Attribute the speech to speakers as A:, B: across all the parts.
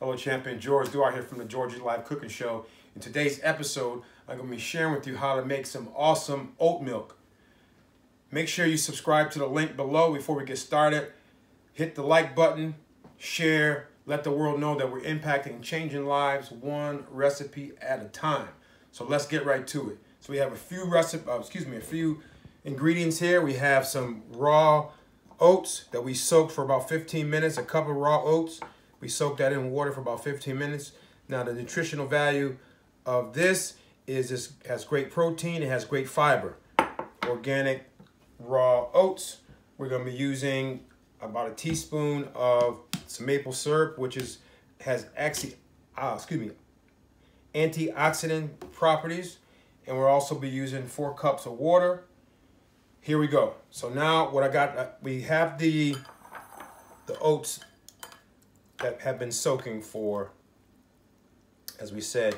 A: Hello, champion. George Duarte here from the Georgia Live Cooking Show. In today's episode, I'm going to be sharing with you how to make some awesome oat milk. Make sure you subscribe to the link below before we get started. Hit the like button, share, let the world know that we're impacting and changing lives one recipe at a time. So let's get right to it. So we have a few ingredients here. We have some raw oats that we soaked for about 15 minutes, a cup of raw oats. We soak that in water for about 15 minutes. Now the nutritional value of this is it has great protein, it has great fiber. Organic raw oats. We're going to be using about a teaspoon of some maple syrup, which has antioxidant properties. And we'll also be using 4 cups of water. Here we go. So now what I got, we have the oats that have been soaking for, as we said,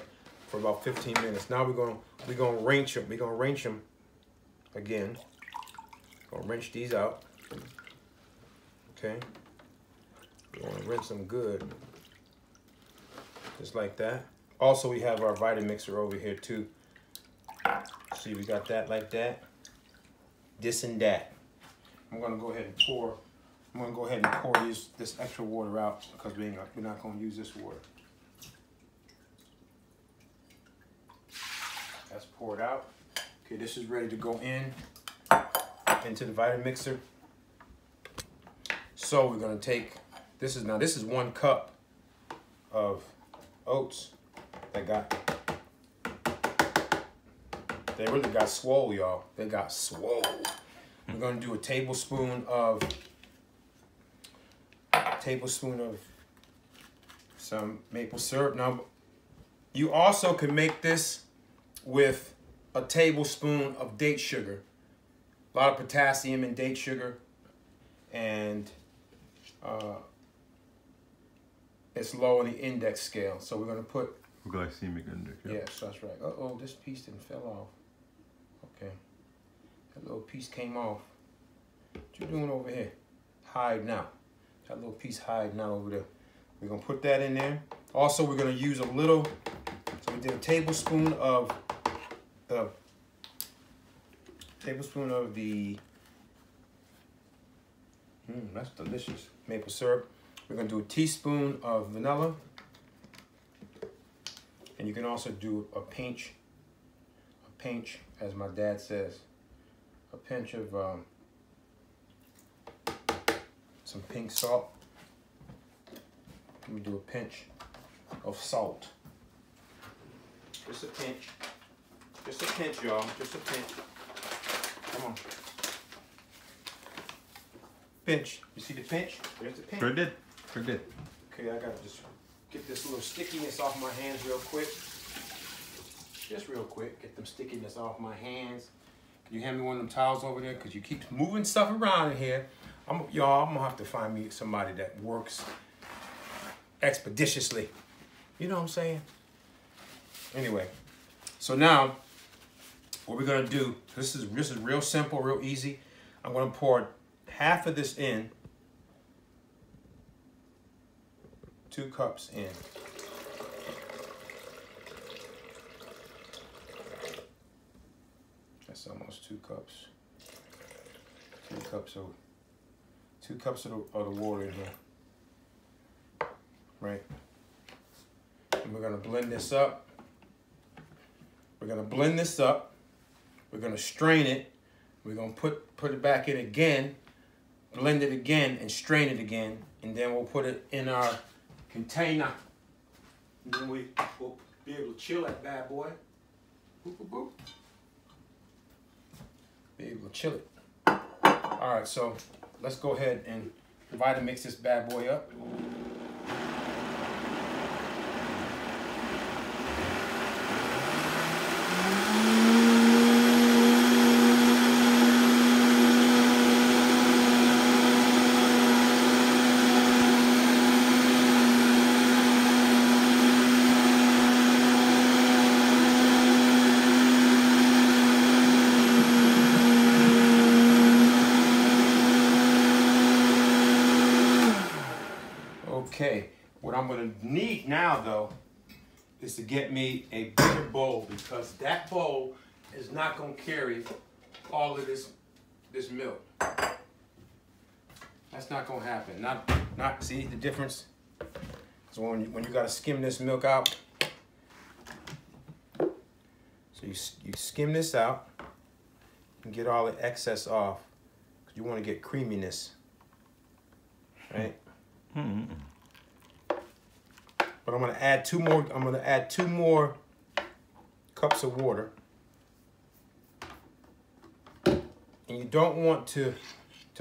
A: for about 15 minutes. Now we're gonna rinse them. We're gonna rinse them again. Gonna rinse these out. Okay. We're gonna rinse them good, just like that. Also, we have our Vitamixer over here too. See, we got that like that. This and that. I'm gonna go ahead and pour. I'm gonna go ahead and pour this extra water out because we're not gonna use this water. That's poured out. Okay, this is ready to go into the Vitamixer. So we're gonna take this is 1 cup of oats that they really got swole, y'all. They got swole. We're gonna do a tablespoon of some maple syrup. Now, you also can make this with a tablespoon of date sugar. A lot of potassium in date sugar, and it's low on the index scale. So we're gonna put
B: glycemic index. Yep.
A: Yes, that's right. Uh-oh, this piece didn't fell off. Okay, that little piece came off. What you doing over here? Hiding out. That little piece hiding out over there. We're gonna put that in there. Also, we're gonna use a little. So we did a tablespoon of the that's delicious, maple syrup. We're gonna do a teaspoon of vanilla, and you can also do a pinch, as my dad says, a pinch of some pink salt. Let me do a pinch of salt. Just a pinch, y'all. Just a pinch. Come on. Pinch. You see the pinch? There's the pinch.
B: Sure did.
A: Okay, I gotta just get this little stickiness off my hands real quick. Just real quick, get them stickiness off my hands. Can you hand me one of them towels over there? Because you keep moving stuff around in here. I'm gonna have to find me somebody that works expeditiously. You know what I'm saying? Anyway, so now what we're gonna do, this is real simple, real easy. I'm gonna pour half of this in, 2 cups in. That's almost 2 cups. 2 cups of the water in here. Right. And we're gonna blend this up. We're gonna strain it. We're gonna put it back in again, blend it again, and strain it again, and then we'll put it in our container. And then we'll be able to chill that bad boy. Boop, boop, boop. Be able to chill it. All right, so let's go ahead and Vitamix this bad boy up. Okay, What I'm gonna need now though is to get me a bigger bowl, because that bowl is not gonna carry all of this milk. That's not gonna happen. Not see the difference? So when you gotta skim this milk out, so you skim this out and get all the excess off, because you want to get creaminess, right? Mm-hmm. But I'm gonna add two more. I'm gonna add 2 more cups of water, and you don't want to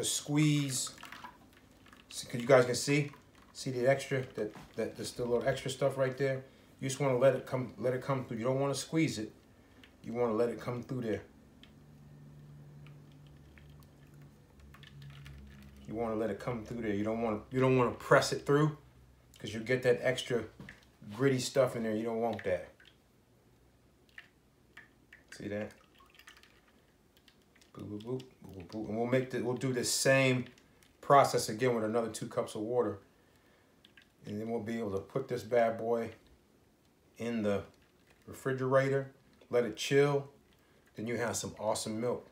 A: squeeze. Because you guys can see the extra that there's still a little extra stuff right there. You just want to let it come through. You don't want to squeeze it. You want to let it come through there. You want to let it come through there. You don't want to press it through, because you get that extra gritty stuff in there. You don't want that. See that? Boop, boop, boop, boop, boop. And we'll do the same process again with another 2 cups of water. And then we'll be able to put this bad boy in the refrigerator, let it chill. Then you have some awesome milk.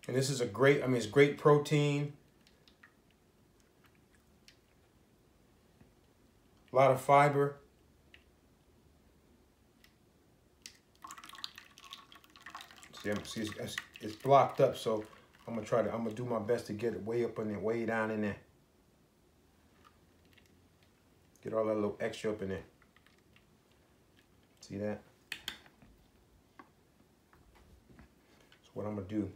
A: And this is a great, it's great protein. A lot of fiber. See, it's blocked up, so I'm gonna do my best to get it way up in there, way down in there. Get all that little extra up in there. See that? So what I'm gonna do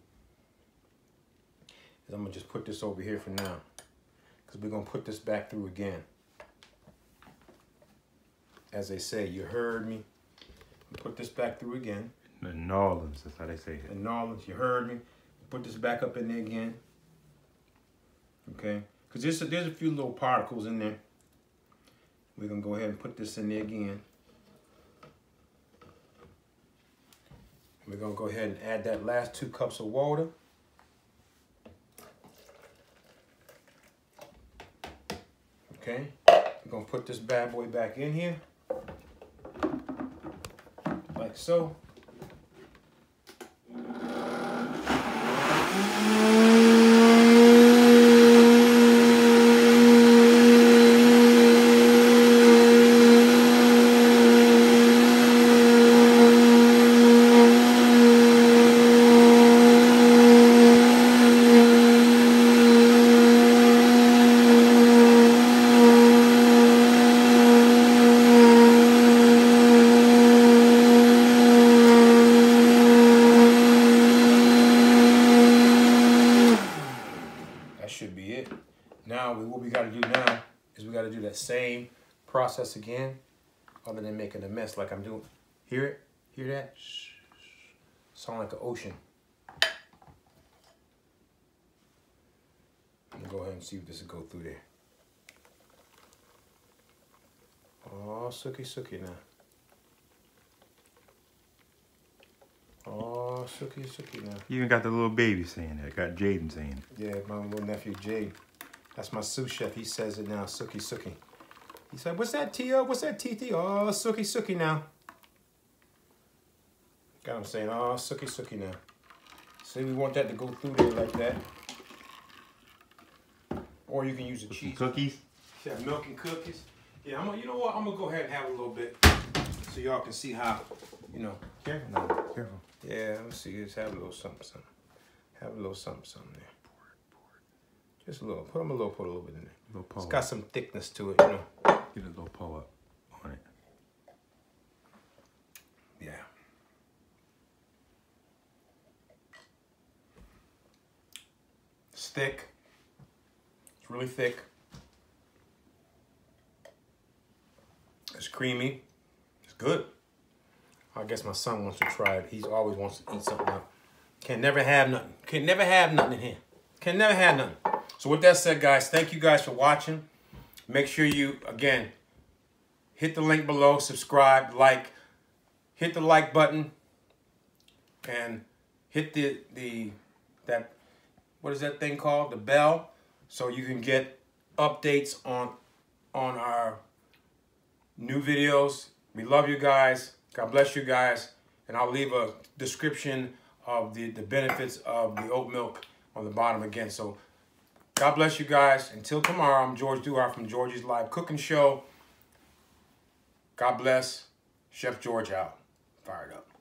A: is I'm gonna just put this over here for now, because we're gonna put this back through again. As they say, you heard me. Put this back through again.
B: In New Orleans, that's how they say it.
A: In New Orleans, you heard me. Put this back up in there again. Okay? Because there's a few little particles in there. We're going to go ahead and put this in there again. We're going to go ahead and add that last 2 cups of water. Okay? We're going to put this bad boy back in here. Like so. Now, what we got to do now is we got to do that same process again, other than making a mess like I'm doing. Hear it? Hear that? Sound like an ocean. I'm gonna go ahead and see if this will go through there. Oh, sooky now. Oh, sooky now.
B: You even got the little baby saying that. Got Jaden saying it.
A: Yeah, my little nephew Jade. That's my sous chef. He says it now, sooky. He said, "What's that, T.O.? What's that, T.T.? Oh, sooky now." Got him saying, "Oh, sooky now." See, we want that to go through there like that. Or you can use the cheese.
B: Cookies?
A: Yeah, milk and cookies. Yeah, you know what? I'm going to go ahead and have a little bit so y'all can see how, you know.
B: Careful now, careful.
A: Yeah, let me see. Just have a little something. Have a little something there. Just a little. Put a little bit in there. It's got some thickness to it, you know.
B: Get a little pull up on it.
A: Yeah. It's thick. It's really thick. It's creamy. It's good. I guess my son wants to try it. He always wants to eat something up. Can never have nothing. Can never have nothing in here. Can never have nothing. So with that said, guys, thank you guys for watching. Make sure you, again, hit the link below, subscribe, like, hit the like button, and hit that what is that thing called? The bell, so you can get updates on on our new videos. We love you guys. God bless you guys. And I'll leave a description of the benefits of the oat milk on the bottom again. So God bless you guys. Until tomorrow, I'm George Duhart from George's Live Cooking Show. God bless. Chef George out. Fired up.